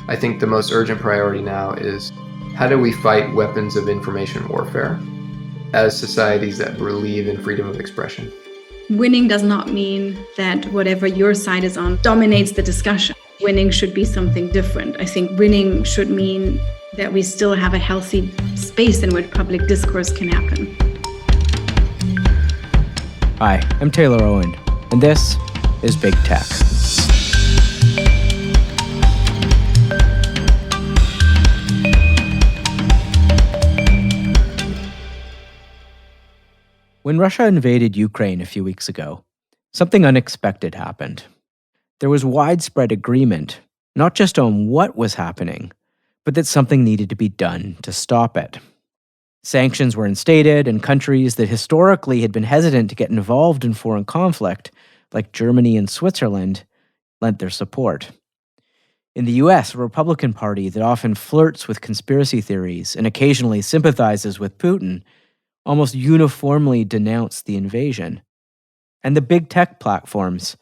I think the most urgent priority now is how do we fight weapons of information warfare as societies that believe in freedom of expression? Winning does not mean that whatever your side is on dominates the discussion. Winning should be something different. I think winning should mean that we still have a healthy space in which public discourse can happen. Hi, I'm Taylor Owen, and this is Big Tech. When Russia invaded Ukraine a few weeks ago, something unexpected happened. There was widespread agreement, not just on what was happening, but that something needed to be done to stop it. Sanctions were instated, and countries that historically had been hesitant to get involved in foreign conflict, like Germany and Switzerland, lent their support. In the US, a Republican Party that often flirts with conspiracy theories and occasionally sympathizes with Putin almost uniformly denounced the invasion. And the big tech platforms,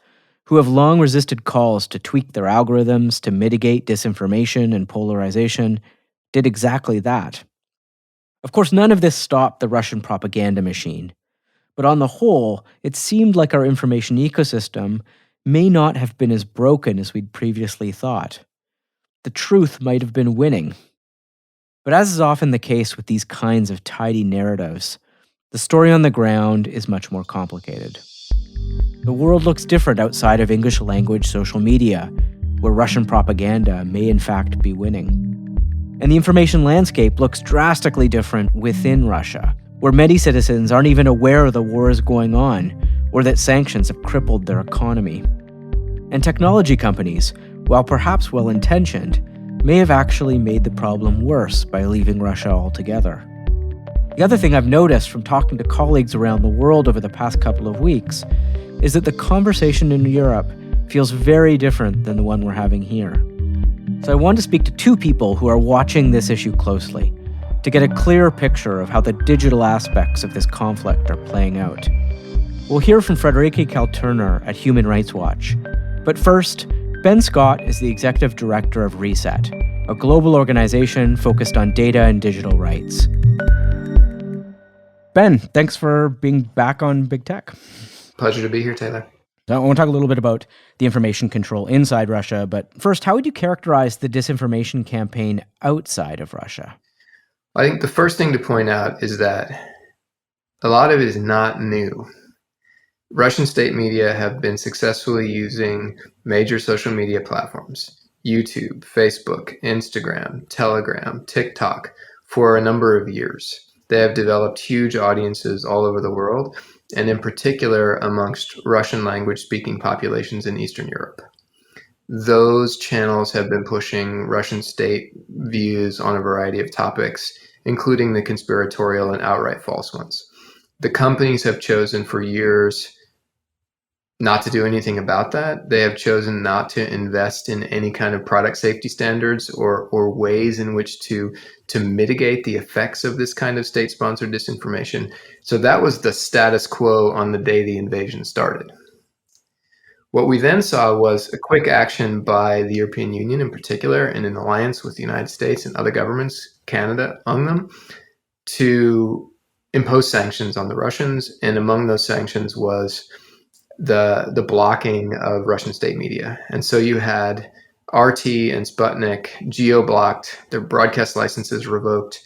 who have long resisted calls to tweak their algorithms to mitigate disinformation and polarization, did exactly that. Of course, none of this stopped the Russian propaganda machine, but on the whole, it seemed like our information ecosystem may not have been as broken as we'd previously thought. The truth might have been winning. But as is often the case with these kinds of tidy narratives, the story on the ground is much more complicated. The world looks different outside of English language social media, where Russian propaganda may in fact be winning. And the information landscape looks drastically different within Russia, where many citizens aren't even aware the war is going on, or that sanctions have crippled their economy. And technology companies, while perhaps well-intentioned, may have actually made the problem worse by leaving Russia altogether. The other thing I've noticed from talking to colleagues around the world over the past couple of weeks is that the conversation in Europe feels very different than the one we're having here. So I want to speak to two people who are watching this issue closely to get a clearer picture of how the digital aspects of this conflict are playing out. We'll hear from Frederike Kaltheuner at Human Rights Watch. But first, Ben Scott is the executive director of Reset, a global organization focused on data and digital rights. Ben, thanks for being back on Big Tech. Pleasure to be here, Taylor. I want to talk a little bit about the information control inside Russia, but first, how would you characterize the disinformation campaign outside of Russia? I think the first thing to point out is that a lot of it is not new. Russian state media have been successfully using major social media platforms, YouTube, Facebook, Instagram, Telegram, TikTok, for a number of years. They have developed huge audiences all over the world, and in particular amongst Russian language-speaking populations in Eastern Europe. Those channels have been pushing Russian state views on a variety of topics, including the conspiratorial and outright false ones. The companies have chosen for years not to do anything about that. They have chosen not to invest in any kind of product safety standards or ways in which to mitigate the effects of this kind of state-sponsored disinformation. So that was the status quo on the day the invasion started. What we then saw was a quick action by the European Union in particular, and in alliance with the United States and other governments, Canada among them, to impose sanctions on the Russians. And among those sanctions was the blocking of Russian state media. And so you had RT and Sputnik geo-blocked, their broadcast licenses revoked,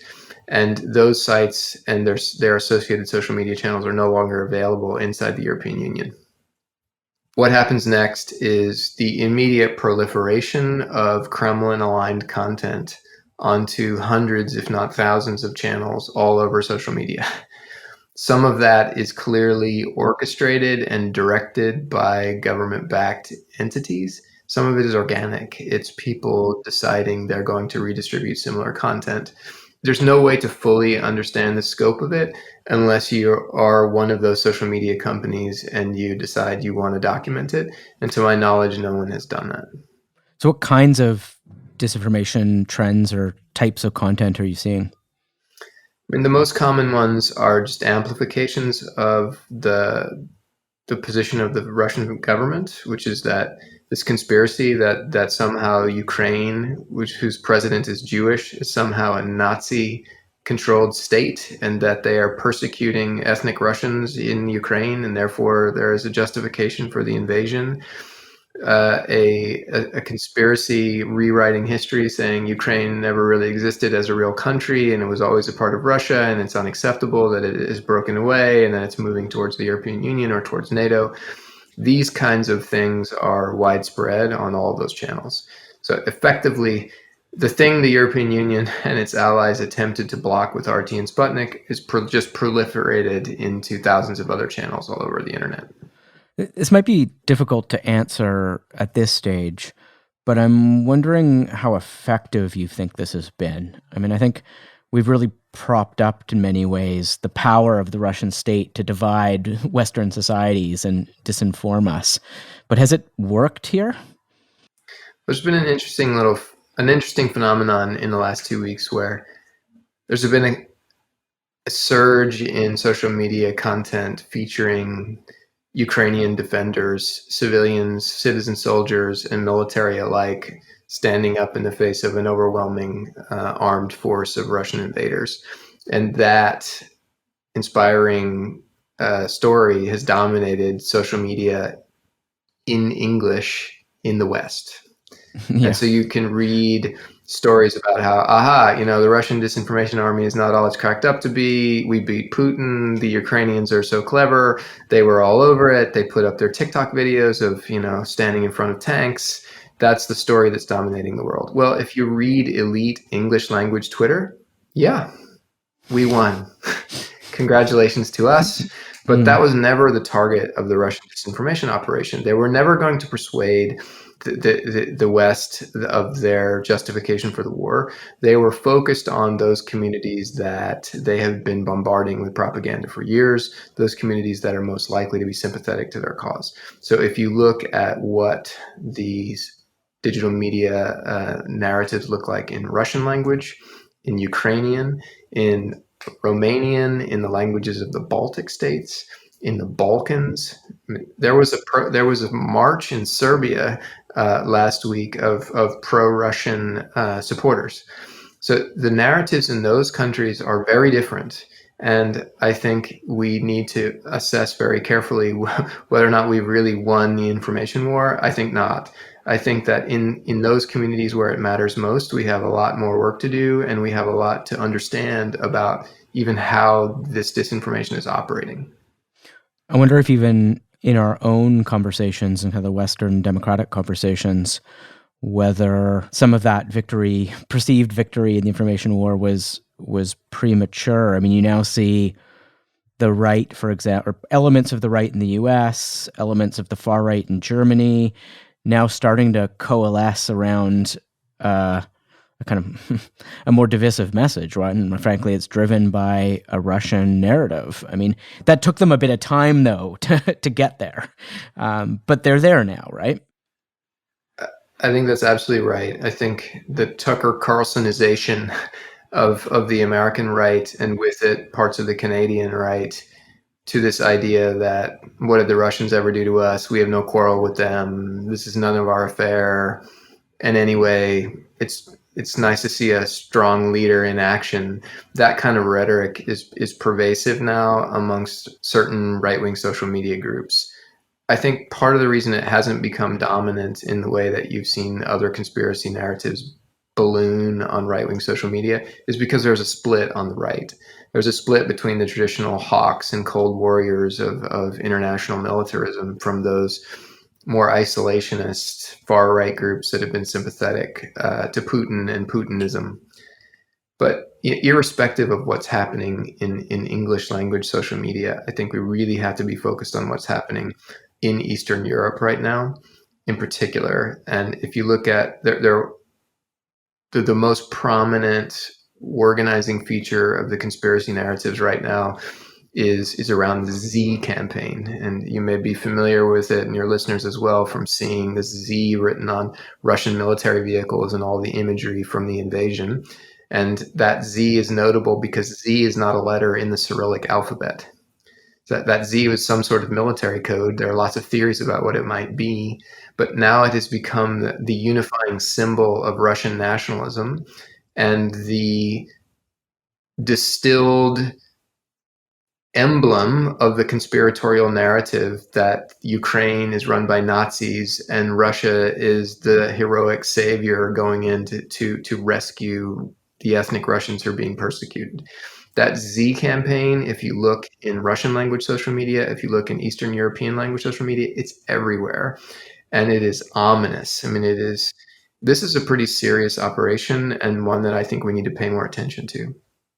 and those sites and their associated social media channels are no longer available inside the European Union. What happens next is the immediate proliferation of Kremlin-aligned content onto hundreds, if not thousands, of channels all over social media. Some of that is clearly orchestrated and directed by government-backed entities. Some of it is organic. It's people deciding they're going to redistribute similar content. There's no way to fully understand the scope of it unless you are one of those social media companies and you decide you want to document it. And to my knowledge, no one has done that. So what kinds of disinformation trends or types of content are you seeing? I mean, the most common ones are just amplifications of the position of the Russian government, which is that this conspiracy that somehow Ukraine, whose president is Jewish, is somehow a Nazi-controlled state, and that they are persecuting ethnic Russians in Ukraine, and therefore there is a justification for the invasion. A conspiracy rewriting history, saying Ukraine never really existed as a real country and it was always a part of Russia, and it's unacceptable that it is broken away and that it's moving towards the European Union or towards NATO. These kinds of things are widespread on all of those channels. So effectively, the thing the European Union and its allies attempted to block with RT and Sputnik is just proliferated into thousands of other channels all over the internet. This might be difficult to answer at this stage, but I'm wondering how effective you think this has been. I mean, I think we've really propped up in many ways the power of the Russian state to divide Western societies and disinform us. But has it worked here? There's been an interesting phenomenon in the last 2 weeks where there's been a surge in social media content featuring Ukrainian defenders, civilians, citizen soldiers, and military alike standing up in the face of an overwhelming armed force of Russian invaders. And that inspiring story has dominated social media in English in the West. Yeah. And so you can read stories about how, the Russian disinformation army is not all it's cracked up to be. We beat Putin. The Ukrainians are so clever. They were all over it. They put up their TikTok videos of, standing in front of tanks. That's the story that's dominating the world. Well, if you read elite English language Twitter, yeah, we won. Congratulations to us. But that was never the target of the Russian disinformation operation. They were never going to persuade the West of their justification for the war. They were focused on those communities that they have been bombarding with propaganda for years, those communities that are most likely to be sympathetic to their cause. So if you look at what these digital media narratives look like in Russian language, in Ukrainian, in Romanian, in the languages of the Baltic states, in the Balkans. There was a march in Serbia last week of pro-Russian supporters. So the narratives in those countries are very different. And I think we need to assess very carefully whether or not we've really won the information war. I think not. I think that in those communities where it matters most, we have a lot more work to do, and we have a lot to understand about even how this disinformation is operating. I wonder if even in our own conversations and kind of the Western democratic conversations, whether some of that perceived victory in the information war was premature. I mean, you now see the right, for example, or elements of the right in the US, elements of the far right in Germany, now starting to coalesce around a kind of a more divisive message, right? And frankly, it's driven by a Russian narrative. I mean, that took them a bit of time, though, to get there. But they're there now, right? I think that's absolutely right. I think the Tucker Carlsonization of the American right, and with it parts of the Canadian right, to this idea that what did the Russians ever do to us? We have no quarrel with them. This is none of our affair. And anyway, it's nice to see a strong leader in action. That kind of rhetoric is pervasive now amongst certain right-wing social media groups. I think part of the reason it hasn't become dominant in the way that you've seen other conspiracy narratives balloon on right-wing social media is because there's a split on the right. There's a split between the traditional hawks and cold warriors of international militarism from those more isolationist far-right groups that have been sympathetic to Putin and Putinism. But irrespective of what's happening in English language social media, I think we really have to be focused on what's happening in Eastern Europe right now, in particular. And if you look at the most prominent organizing feature of the conspiracy narratives right now is around the Z campaign. And you may be familiar with it, and your listeners as well, from seeing this Z written on Russian military vehicles and all the imagery from the invasion. And that Z is notable because Z is not a letter in the Cyrillic alphabet. That Z was some sort of military code. There are lots of theories about what it might be, but now it has become the unifying symbol of Russian nationalism and the distilled emblem of the conspiratorial narrative that Ukraine is run by Nazis and Russia is the heroic savior going in to rescue the ethnic Russians who are being persecuted. That Z campaign, if you look in Russian language social media, if you look in Eastern European language social media, it's everywhere. And it is ominous. I mean, this is a pretty serious operation and one that I think we need to pay more attention to.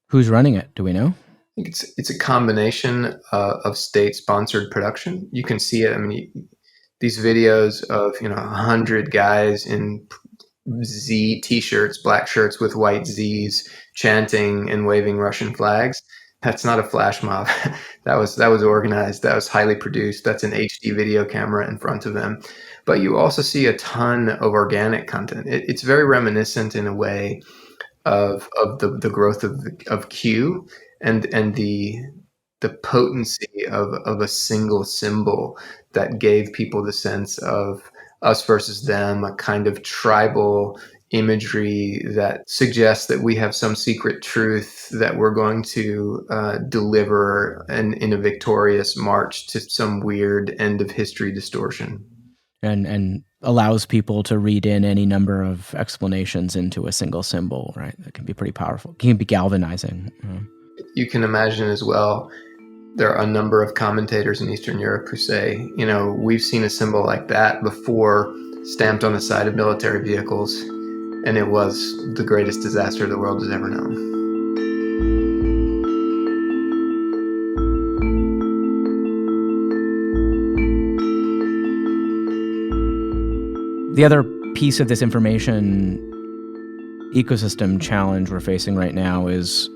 Who's running it? Do we know? I think it's a combination of state-sponsored production. You can see it. I mean, these videos of 100 guys in Z T-shirts, black shirts with white Zs, chanting and waving Russian flags. That's not a flash mob. that was organized. That was highly produced. That's an HD video camera in front of them. But you also see a ton of organic content. It's very reminiscent in a way of the growth of Q and the potency of a single symbol that gave people the sense of us versus them, a kind of tribal imagery that suggests that we have some secret truth that we're going to deliver in a victorious march to some weird end of history distortion. And allows people to read in any number of explanations into a single symbol, right? That can be pretty powerful. It can be galvanizing. You can imagine as well, there are a number of commentators in Eastern Europe who say, we've seen a symbol like that before stamped on the side of military vehicles, and it was the greatest disaster the world has ever known. The other piece of this information ecosystem challenge we're facing right now is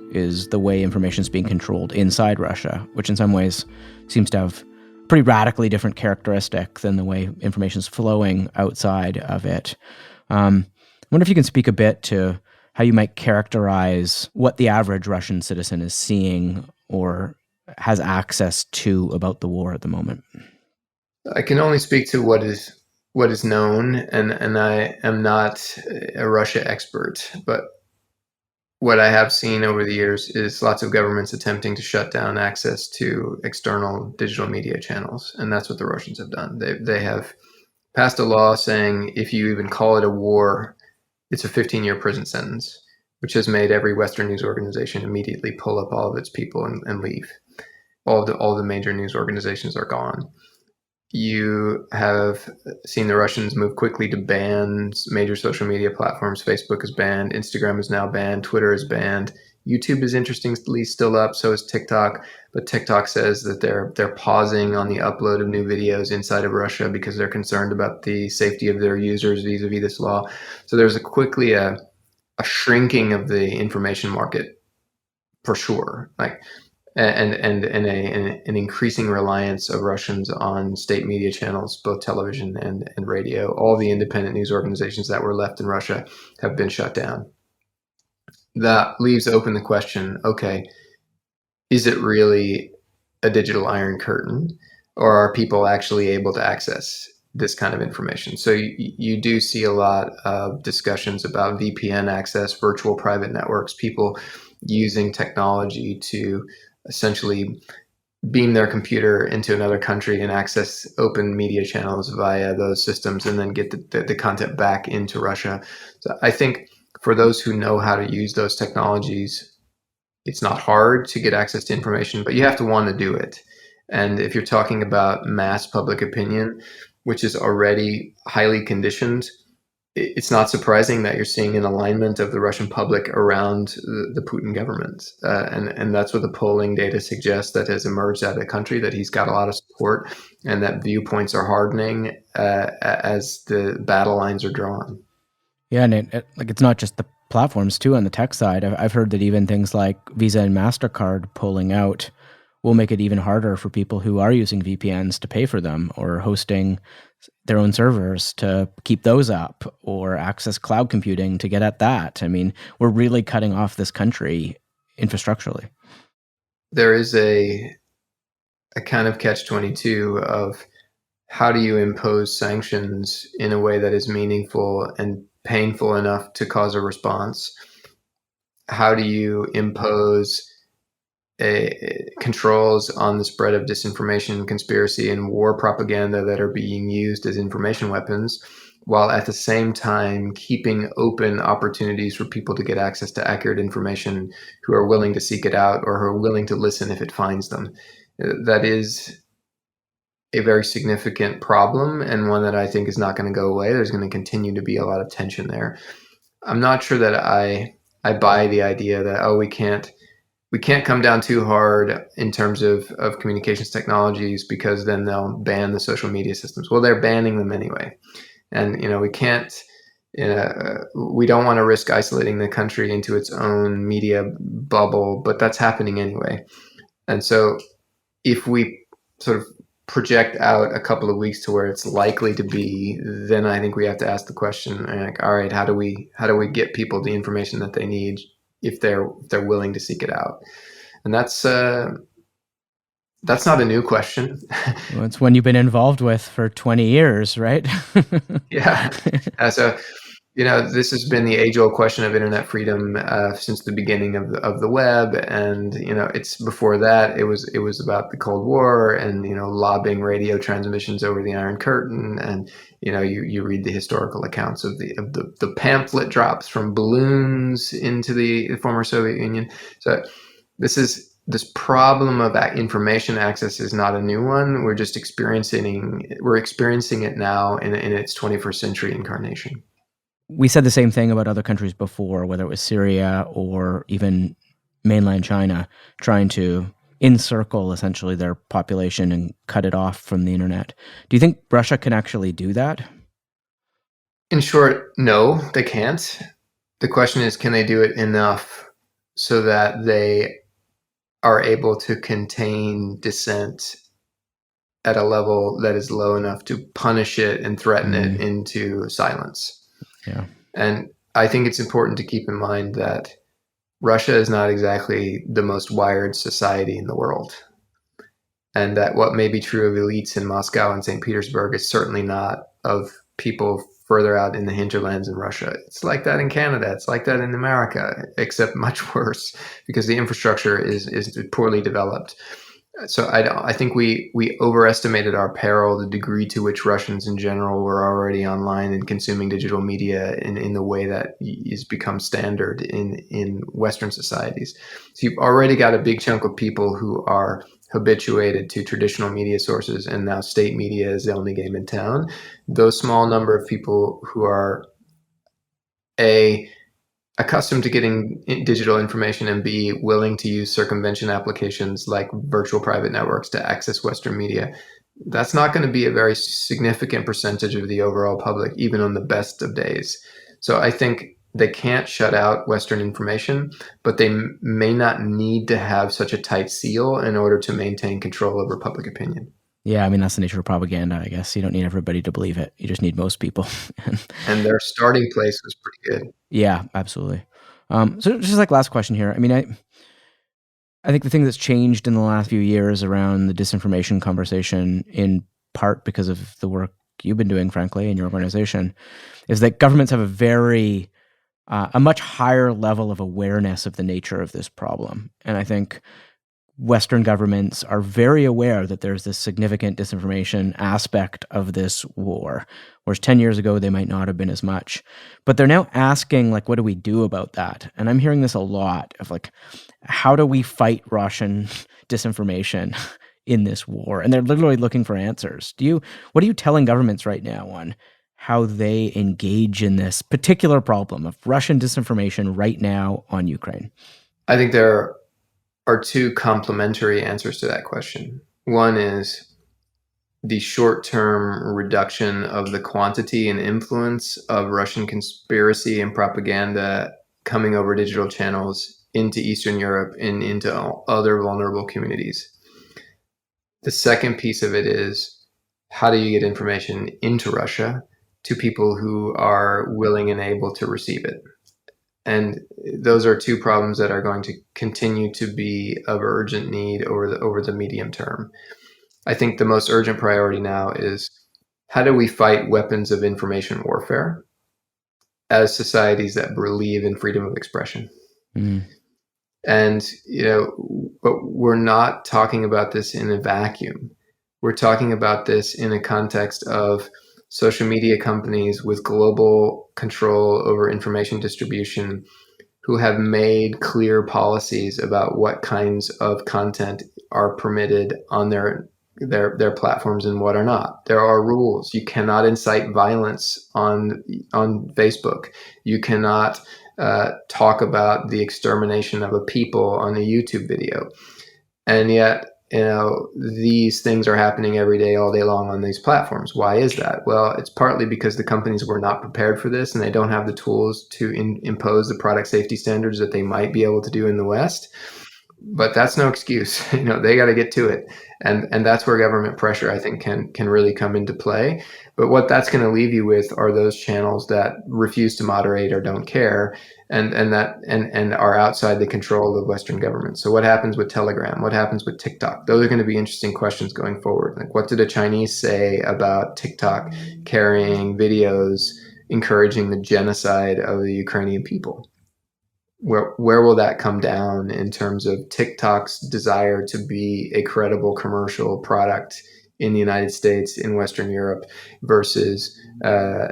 the way information is being controlled inside Russia, which in some ways seems to have a pretty radically different characteristic than the way information is flowing outside of it. I wonder if you can speak a bit to how you might characterize what the average Russian citizen is seeing or has access to about the war at the moment. I can only speak to what is known, and I am not a Russia expert, but what I have seen over the years is lots of governments attempting to shut down access to external digital media channels, and that's what the Russians have done. They have passed a law saying if you even call it a war, it's a 15-year prison sentence, which has made every Western news organization immediately pull up all of its people and leave. All the major news organizations are gone. You have seen the Russians move quickly to ban major social media platforms. Facebook is banned. Instagram is now banned. Twitter is banned. YouTube is interestingly still up. So is TikTok. But TikTok says that they're pausing on the upload of new videos inside of Russia because they're concerned about the safety of their users vis-a-vis this law. So there's quickly a shrinking of the information market for sure. And an increasing reliance of Russians on state media channels, both television and radio. All the independent news organizations that were left in Russia have been shut down. That leaves open the question, okay, is it really a digital iron curtain, or are people actually able to access this kind of information? So you do see a lot of discussions about VPN access, virtual private networks, people using technology to essentially beam their computer into another country and access open media channels via those systems and then get the content back into Russia. So I think for those who know how to use those technologies, it's not hard to get access to information, but you have to want to do it. And if you're talking about mass public opinion, which is already highly conditioned, it's not surprising that you're seeing an alignment of the Russian public around the Putin government. And that's what the polling data suggests that has emerged out of the country, that he's got a lot of support and that viewpoints are hardening as the battle lines are drawn. Yeah, and it's not just the platforms too on the tech side. I've heard that even things like Visa and MasterCard pulling out will make it even harder for people who are using VPNs to pay for them or hosting their own servers to keep those up or access cloud computing to get at that. I mean, we're really cutting off this country infrastructurally. There is a a kind of catch-22 of how do you impose sanctions in a way that is meaningful and painful enough to cause a response? How do you impose controls on the spread of disinformation, conspiracy, and war propaganda that are being used as information weapons, while at the same time keeping open opportunities for people to get access to accurate information who are willing to seek it out or who are willing to listen if it finds them? That is a very significant problem, and one that I think is not going to go away. There's going to continue to be a lot of tension there. I'm not sure that I buy the idea that we can't come down too hard in terms of communications technologies because then they'll ban the social media systems. Well, they're banning them anyway, and we can't. We don't want to risk isolating the country into its own media bubble, but that's happening anyway. And so, if we sort of project out a couple of weeks to where it's likely to be, then I think we have to ask the question, like, all right, how do we get people the information that they need if they're willing to seek it out? And that's not a new question. Well, it's one you've been involved with for 20 years, right? Yeah. So, this has been the age-old question of internet freedom since the beginning of the web, and it's before that. It was about the Cold War and lobbing radio transmissions over the Iron Curtain, and you read the historical accounts of the pamphlet drops from balloons into the former Soviet Union. So this problem of that information access is not a new one. We're just experiencing it now in its 21st century incarnation. We said the same thing about other countries before, whether it was Syria or even mainland China, trying to encircle essentially their population and cut it off from the internet. Do you think Russia can actually do that? In short, no, they can't. The question is, can they do it enough so that they are able to contain dissent at a level that is low enough to punish it and threaten it into silence? Yeah. And I think it's important to keep in mind that Russia is not exactly the most wired society in the world. And that what may be true of elites in Moscow and St. Petersburg is certainly not of people further out in the hinterlands in Russia. It's like that in Canada. It's like that in America, except much worse because the infrastructure is poorly developed. So I think we overestimated our peril, the degree to which Russians in general were already online and consuming digital media in the way that is become standard in Western societies. So you've already got a big chunk of people who are habituated to traditional media sources, and now state media is the only game in town. Those small number of people who are accustomed to getting digital information and B, willing to use circumvention applications like virtual private networks to access Western media, that's not going to be a very significant percentage of the overall public, even on the best of days. So I think they can't shut out Western information, but they may not need to have such a tight seal in order to maintain control over public opinion. Yeah, I mean, that's the nature of propaganda, I guess. You don't need everybody to believe it. You just need most people. And their starting place was pretty good. Yeah, absolutely. So just like last question here. I mean, I think the thing that's changed in the last few years around the disinformation conversation, in part because of the work you've been doing, frankly, in your organization, is that governments have a much higher level of awareness of the nature of this problem. And I think Western governments are very aware that there's this significant disinformation aspect of this war, whereas 10 years ago, they might not have been as much. But they're now asking, like, what do we do about that? And I'm hearing this a lot of, like, how do we fight Russian disinformation in this war? And they're literally looking for answers. What are you telling governments right now on how they engage in this particular problem of Russian disinformation right now on Ukraine? I think there are two complementary answers to that question. One is the short-term reduction of the quantity and influence of Russian conspiracy and propaganda coming over digital channels into Eastern Europe and into other vulnerable communities. The second piece of it is, how do you get information into Russia to people who are willing and able to receive it? And those are two problems that are going to continue to be of urgent need over the medium term. I think the most urgent priority now is how do we fight weapons of information warfare as societies that believe in freedom of expression? Mm. And, but we're not talking about this in a vacuum. We're talking about this in a context of social media companies with global control over information distribution who have made clear policies about what kinds of content are permitted on their platforms and what are not. There are rules. You cannot incite violence on Facebook. You cannot talk about the extermination of a people on a YouTube video. And yet, these things are happening every day, all day long on these platforms. Why is that? Well, it's partly because the companies were not prepared for this and they don't have the tools to impose the product safety standards that they might be able to do in the West. But that's no excuse. They got to get to it. And that's where government pressure, I think, can really come into play. But what that's going to leave you with are those channels that refuse to moderate or don't care and are outside the control of Western governments. So what happens with Telegram? What happens with TikTok? Those are going to be interesting questions going forward. Like, what do the Chinese say about TikTok carrying videos encouraging the genocide of the Ukrainian people? Where will that come down in terms of TikTok's desire to be a credible commercial product in the United States, in Western Europe, versus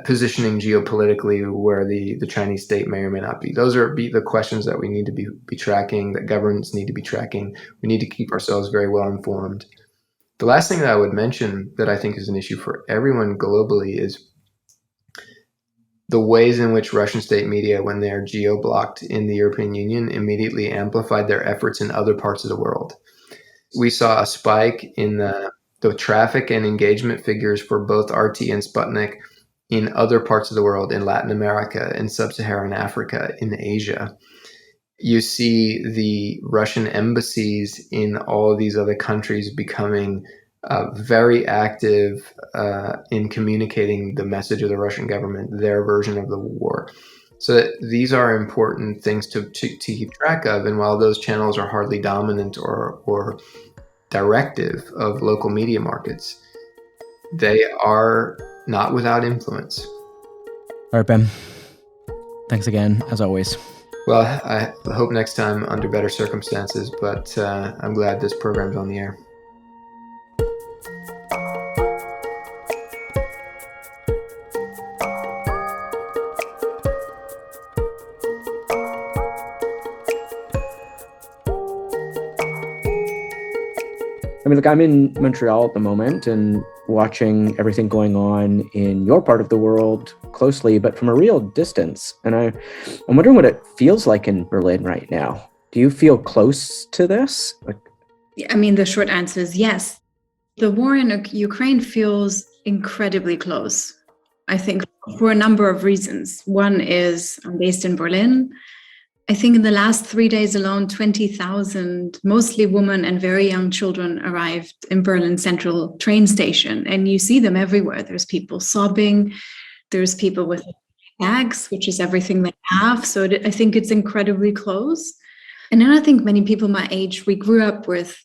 positioning geopolitically where the Chinese state may or may not be? Those are the questions that we need to be tracking, that governments need to be tracking. We need to keep ourselves very well informed. The last thing that I would mention that I think is an issue for everyone globally is the ways in which Russian state media, when they're geo-blocked in the European Union, immediately amplified their efforts in other parts of the world. We saw a spike in the traffic and engagement figures for both RT and Sputnik in other parts of the world, in Latin America, in sub-Saharan Africa, in Asia. You see the Russian embassies in all of these other countries becoming very active in communicating the message of the Russian government, their version of the war. So these are important things to keep track of. And while those channels are hardly dominant or directive of local media markets, they are not without influence. All right, Ben. Thanks again, as always. Well, I hope next time under better circumstances, but I'm glad this program's on the air. I mean, look, I'm in Montreal at the moment and watching everything going on in your part of the world closely, but from a real distance. And I'm wondering what it feels like in Berlin right now. Do you feel close to this? I mean, the short answer is yes. The war in Ukraine feels incredibly close, I think, for a number of reasons. One is I'm based in Berlin. I think in the last 3 days alone, 20,000, mostly women and very young children, arrived in Berlin Central train station. And you see them everywhere. There's people sobbing. There's people with bags, which is everything they have. So I think it's incredibly close. And then I think many people my age, we grew up with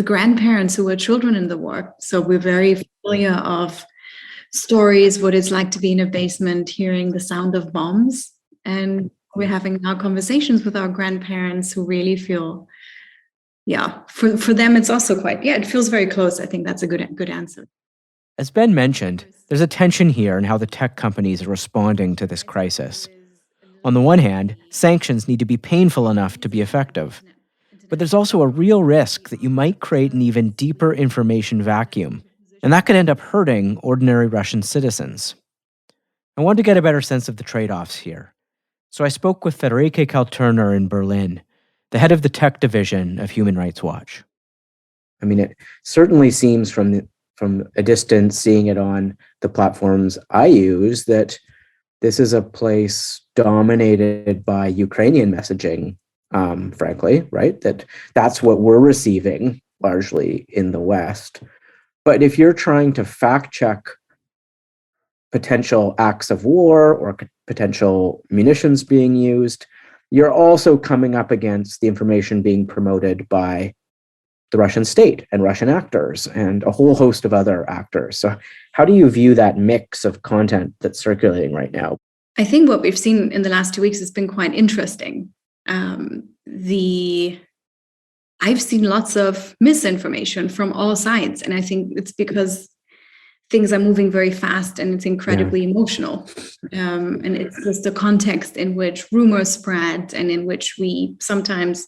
grandparents who were children in the war. So we're very familiar of stories, what it's like to be in a basement, hearing the sound of bombs. And we're having now conversations with our grandparents who really feel, for them, it's also quite, it feels very close. I think that's a good answer. As Ben mentioned, there's a tension here in how the tech companies are responding to this crisis. On the one hand, sanctions need to be painful enough to be effective. But there's also a real risk that you might create an even deeper information vacuum, and that could end up hurting ordinary Russian citizens. I wanted to get a better sense of the trade-offs here. So I spoke with Frederike Kaltheuner in Berlin, the head of the tech division of Human Rights Watch. I mean, it certainly seems from a distance, seeing it on the platforms I use, that this is a place dominated by Ukrainian messaging, frankly, right? That's what we're receiving largely in the West. But if you're trying to fact check potential acts of war or potential munitions being used, you're also coming up against the information being promoted by the Russian state and Russian actors and a whole host of other actors. So how do you view that mix of content that's circulating right now? I think what we've seen in the last 2 weeks has been quite interesting. I've seen lots of misinformation from all sides, and I think it's because things are moving very fast and it's incredibly emotional. And it's just the context in which rumors spread and in which we sometimes,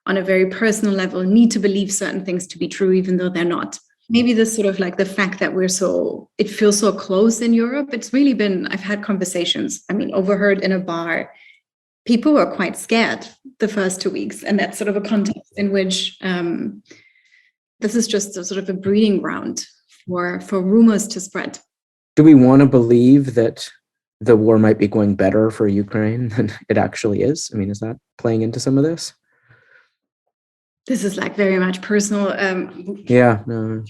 on a very personal level, need to believe certain things to be true, even though they're not. Maybe this sort of like the fact that it feels so close in Europe. It's really been, I've had conversations, overheard in a bar. People were quite scared the first 2 weeks. And that's sort of a context in which this is just a sort of a breeding ground for rumors to spread. Do we want to believe that the war might be going better for Ukraine than it actually is? Is that playing into some of this? This is like very much personal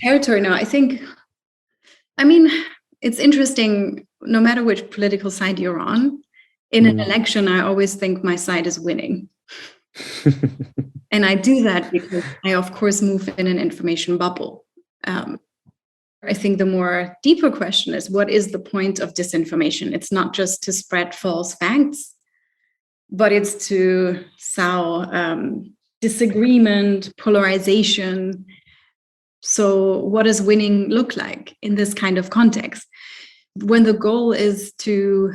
territory now. It's interesting, no matter which political side you're on, in an election, I always think my side is winning. And I do that because I, of course, move in an information bubble. I think the more deeper question is, what is the point of disinformation? It's not just to spread false facts, but it's to sow disagreement, polarization. So what does winning look like in this kind of context? When the goal is to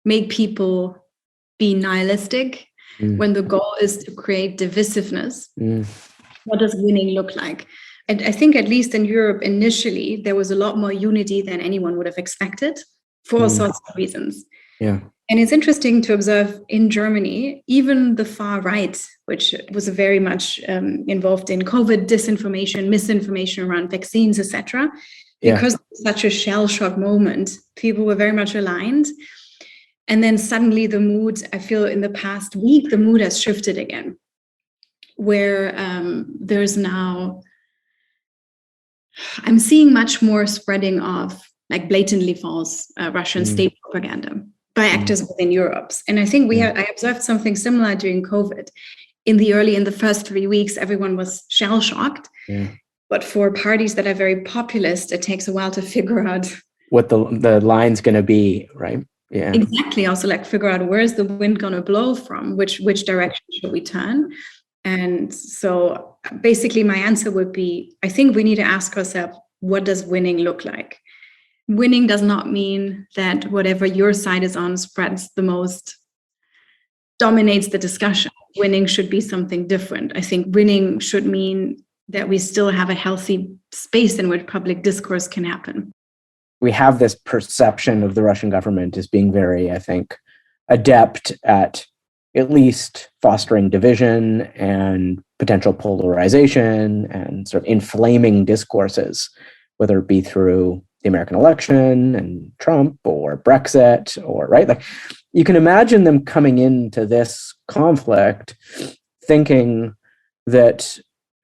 make people be nihilistic, when the goal is to create divisiveness, what does winning look like? And I think at least in Europe, initially, there was a lot more unity than anyone would have expected for all sorts of reasons. Yeah. And it's interesting to observe in Germany, even the far right, which was very much involved in COVID, disinformation, misinformation around vaccines, etc. Because of such a shell shock moment, people were very much aligned. And then suddenly the mood, I feel in the past week, the mood has shifted again, where there's now, I'm seeing much more spreading of like blatantly false Russian state propaganda by actors within Europe. And I think I observed something similar during COVID. In the first 3 weeks, everyone was shell-shocked. Yeah. But for parties that are very populist, it takes a while to figure out what the line's going to be, right? Yeah. Exactly. Also, like figure out where's the wind going to blow from, which direction should we turn? And so basically my answer would be, I think we need to ask ourselves, what does winning look like? Winning does not mean that whatever your side is on spreads the most, dominates the discussion. Winning should be something different. I think winning should mean that we still have a healthy space in which public discourse can happen. We have this perception of the Russian government as being very, I think, adept at least fostering division and potential polarization and sort of inflaming discourses, whether it be through the American election and Trump or Brexit or, right? Like you can imagine them coming into this conflict thinking that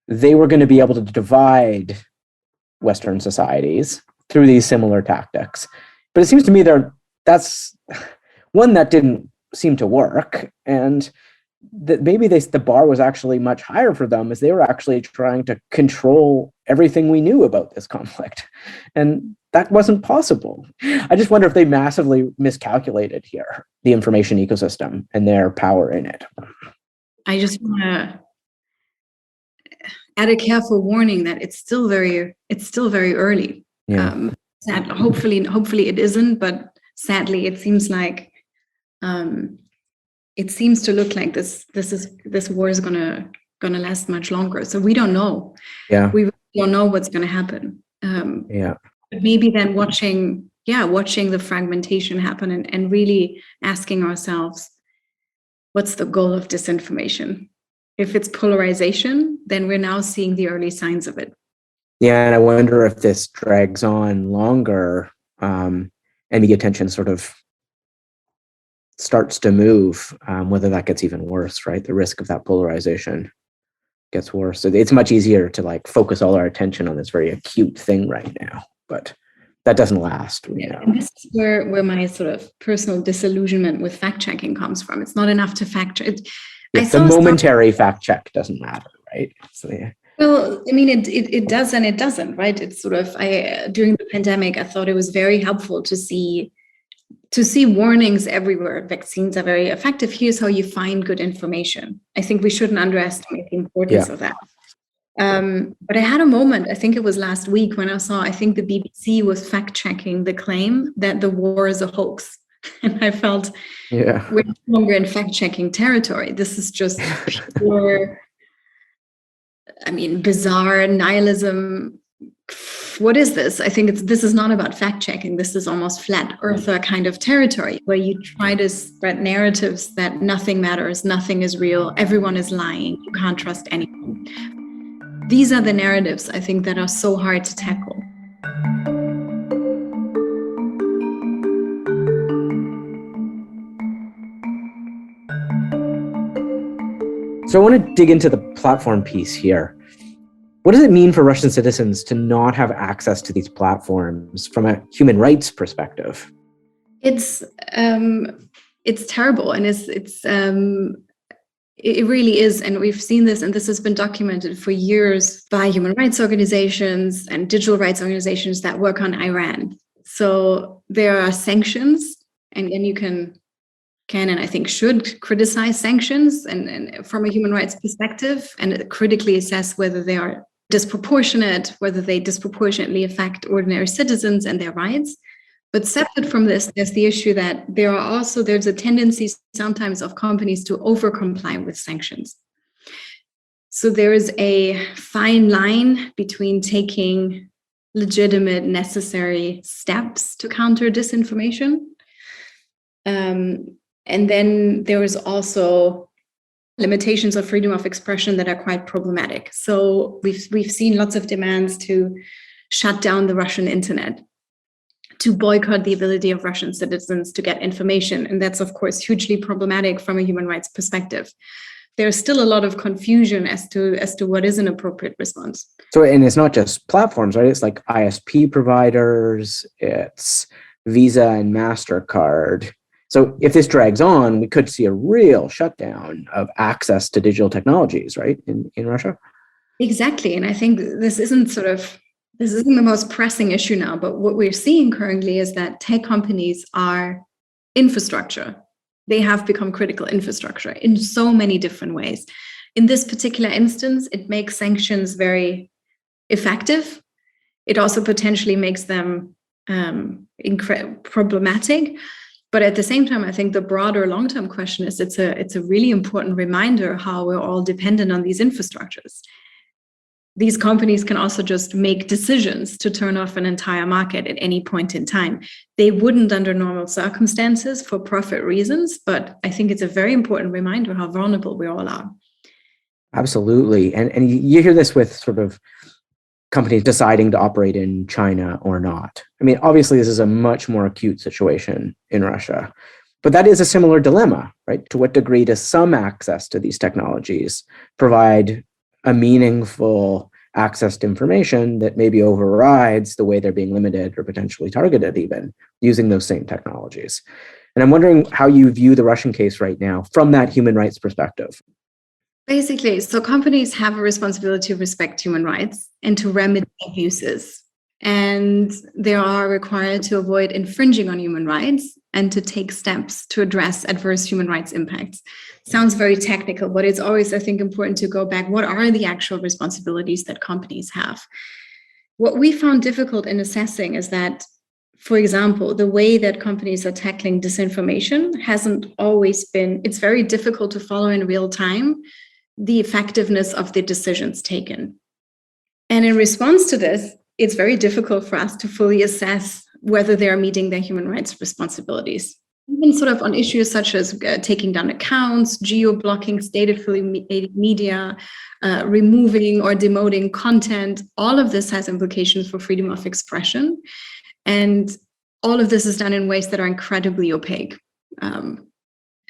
they were going to be able to divide Western societies through these similar tactics. But it seems to me that's one that didn't seem to work, and that maybe the bar was actually much higher for them, as they were actually trying to control everything we knew about this conflict. And that wasn't possible. I just wonder if they massively miscalculated here, the information ecosystem and their power in it. I just want to add a careful warning that it's still very early. Yeah. Hopefully it isn't, but sadly it seems like it seems to look like this war is gonna last much longer. So we don't know. Yeah. We don't know what's gonna happen. But maybe then watching the fragmentation happen and really asking ourselves, what's the goal of disinformation? If it's polarization, then we're now seeing the early signs of it. Yeah, and I wonder if this drags on longer, and media attention sort of starts to move, whether that gets even worse, right? The risk of that polarization gets worse. So it's much easier to like focus all our attention on this very acute thing right now, but that doesn't last. And this is where my sort of personal disillusionment with fact-checking comes from. It's not enough to fact check. The momentary fact check doesn't matter, right? So, yeah. Well, I mean, it does and it doesn't, right? It's sort of, during the pandemic, I thought it was very helpful to see warnings everywhere. Vaccines are very effective. Here's how you find good information. I think we shouldn't underestimate the importance of that. But I had a moment, I think it was last week, when I think the BBC was fact-checking the claim that the war is a hoax. And I felt we're no longer in fact-checking territory. This is just pure, bizarre nihilism. What is this? I think this is not about fact-checking. This is almost flat earther kind of territory, where you try to spread narratives that nothing matters, nothing is real, everyone is lying, you can't trust anyone. These are the narratives, I think, that are so hard to tackle. So I want to dig into the platform piece here. What does it mean for Russian citizens to not have access to these platforms from a human rights perspective? It's terrible, and it really is. And we've seen this, and this has been documented for years by human rights organizations and digital rights organizations that work on Iran. So there are sanctions, and you can and I think should criticize sanctions and from a human rights perspective, and critically assess whether they are disproportionate, whether they disproportionately affect ordinary citizens and their rights. But separate from this, there's the issue that there's a tendency sometimes of companies to over-comply with sanctions. So there is a fine line between taking legitimate, necessary steps to counter disinformation. And then there is also limitations of freedom of expression that are quite problematic. So we've seen lots of demands to shut down the Russian internet, to boycott the ability of Russian citizens to get information. And that's, of course, hugely problematic from a human rights perspective. There's still a lot of confusion as to what is an appropriate response. So, and it's not just platforms, right? It's like ISP providers, it's Visa and MasterCard. So if this drags on, we could see a real shutdown of access to digital technologies, right, in Russia? Exactly. And I think this isn't the most pressing issue now, but what we're seeing currently is that tech companies are infrastructure. They have become critical infrastructure in so many different ways. In this particular instance, it makes sanctions very effective. It also potentially makes them problematic. But at the same time, I think the broader long-term question is it's a really important reminder how we're all dependent on these infrastructures. These companies can also just make decisions to turn off an entire market at any point in time. They wouldn't under normal circumstances for profit reasons, but I think it's a very important reminder how vulnerable we all are. Absolutely. And you hear this with sort of companies deciding to operate in China or not. I mean, obviously, this is a much more acute situation in Russia, but that is a similar dilemma, right? To what degree does some access to these technologies provide a meaningful access to information that maybe overrides the way they're being limited or potentially targeted even using those same technologies? And I'm wondering how you view the Russian case right now from that human rights perspective. Basically, so companies have a responsibility to respect human rights and to remedy abuses. And they are required to avoid infringing on human rights and to take steps to address adverse human rights impacts. Sounds very technical, but it's always, I think, important to go back. What are the actual responsibilities that companies have? What we found difficult in assessing is that, for example, the way that companies are tackling disinformation hasn't always been, it's very difficult to follow in real time the effectiveness of the decisions taken. And in response to this, it's very difficult for us to fully assess whether they are meeting their human rights responsibilities. Even sort of on issues such as taking down accounts, geo-blocking state-affiliated media, removing or demoting content, all of this has implications for freedom of expression. And all of this is done in ways that are incredibly opaque.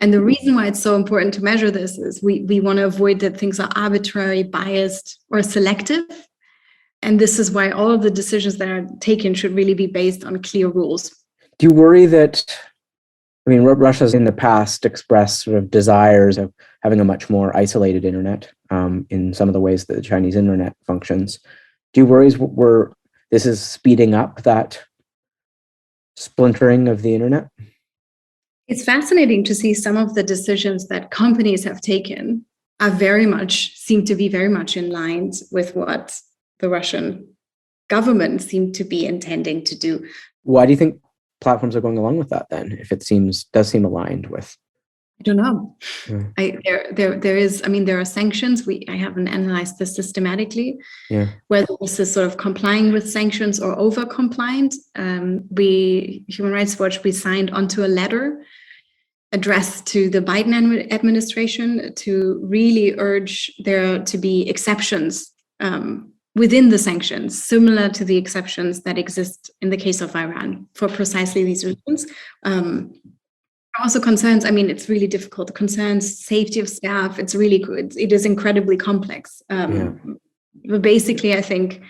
And the reason why it's so important to measure this is we want to avoid that things are arbitrary, biased, or selective. And this is why all of the decisions that are taken should really be based on clear rules. Do you worry that, I mean, Russia's in the past expressed sort of desires of having a much more isolated internet, in some of the ways that the Chinese internet functions. Do you worry this is speeding up that splintering of the internet? It's fascinating to see some of the decisions that companies have taken seem to be very much in line with what the Russian government seemed to be intending to do. Why do you think platforms are going along with that then, if it does seem aligned with? I don't know. Yeah. There are sanctions. I haven't analyzed this systematically. Yeah. Whether this is sort of complying with sanctions or over compliant. Human Rights Watch, we signed onto a letter addressed to the Biden administration to really urge there to be exceptions within the sanctions, similar to the exceptions that exist in the case of Iran for precisely these reasons. Also concerns, it's really difficult. Concerns safety of staff, it's really good. It is incredibly complex. But basically, I think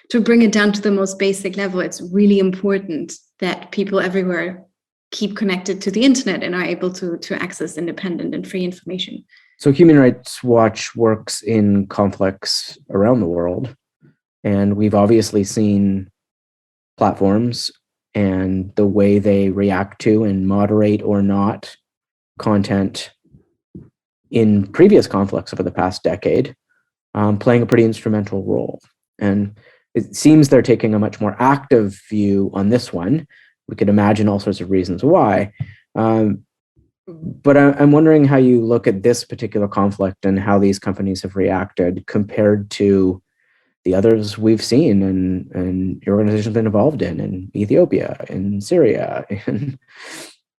to bring it down to the most basic level, it's really important that people everywhere keep connected to the internet and are able to access independent and free information. So Human Rights Watch works in conflicts around the world, and we've obviously seen platforms and the way they react to and moderate or not content in previous conflicts over the past decade, playing a pretty instrumental role. And it seems they're taking a much more active view on this one. We could imagine all sorts of reasons why. But I'm wondering how you look at this particular conflict and how these companies have reacted compared to the others we've seen and your organization has been involved in Ethiopia, in Syria, in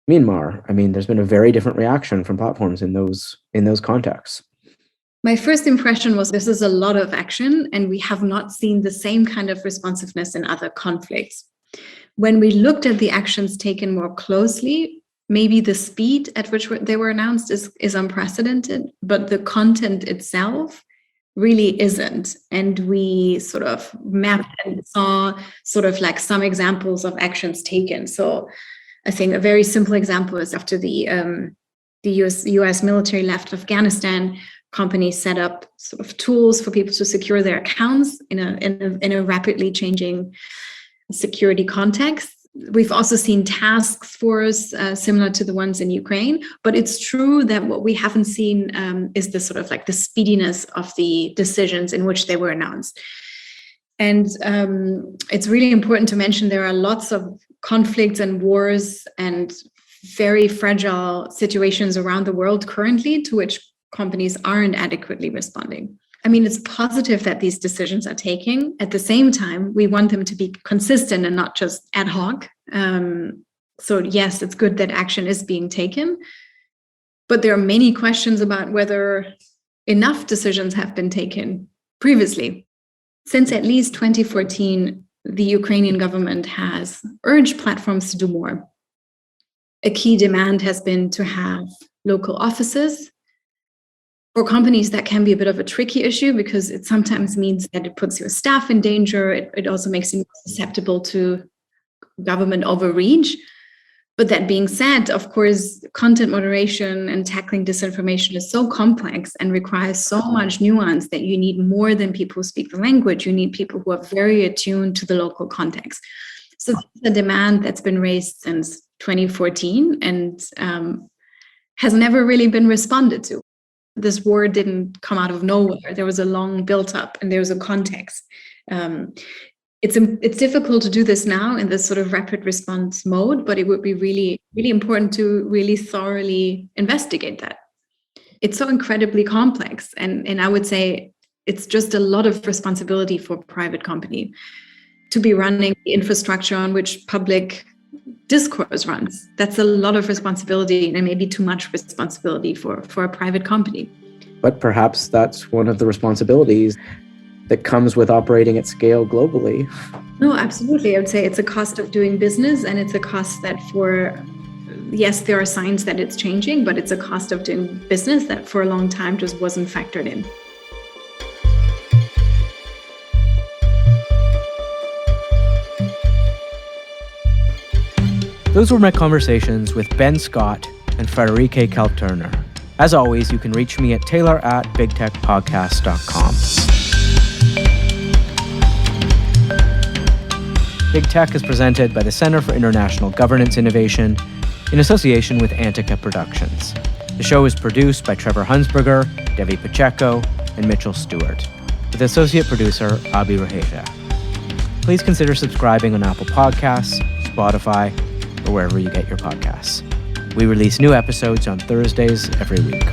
Myanmar. There's been a very different reaction from platforms in those contexts. My first impression was this is a lot of action, and we have not seen the same kind of responsiveness in other conflicts. When we looked at the actions taken more closely, maybe the speed at which they were announced is unprecedented, but the content itself really isn't. And we sort of mapped and saw sort of like some examples of actions taken. So I think a very simple example is after the US military left Afghanistan, companies set up sort of tools for people to secure their accounts in a rapidly changing security context. We've also seen task force similar to the ones in Ukraine, but it's true that what we haven't seen is the sort of like the speediness of the decisions in which they were announced. And it's really important to mention there are lots of conflicts and wars and very fragile situations around the world currently to which companies aren't adequately responding. It's positive that these decisions are taken. At the same time, we want them to be consistent and not just ad hoc. So yes, it's good that action is being taken, but there are many questions about whether enough decisions have been taken previously. Since at least 2014, the Ukrainian government has urged platforms to do more. A key demand has been to have local offices. For companies, that can be a bit of a tricky issue because it sometimes means that it puts your staff in danger. It also makes you susceptible to government overreach. But that being said, of course, content moderation and tackling disinformation is so complex and requires so much nuance that you need more than people who speak the language. You need people who are very attuned to the local context. So this is a demand that's been raised since 2014 and has never really been responded to. This war didn't come out of nowhere. There was a long build-up and there was a context. It's difficult to do this now in this sort of rapid response mode, but it would be really, really important to really thoroughly investigate that. It's so incredibly complex. And I would say it's just a lot of responsibility for a private company to be running the infrastructure on which public discourse runs. That's a lot of responsibility and maybe too much responsibility for a private company. But perhaps that's one of the responsibilities that comes with operating at scale globally. No, absolutely. I would say it's a cost of doing business, and it's a cost that yes, there are signs that it's changing, but it's a cost of doing business that for a long time just wasn't factored in. Those were my conversations with Ben Scott and Frederike Kaltheuner. As always, you can reach me at taylor@bigtechpodcast.com. Big Tech is presented by the Center for International Governance Innovation in association with Antica Productions. The show is produced by Trevor Hunsberger, Devi Pacheco, and Mitchell Stewart, with associate producer Abi Raheja. Please consider subscribing on Apple Podcasts, Spotify, or wherever you get your podcasts. We release new episodes on Thursdays every week.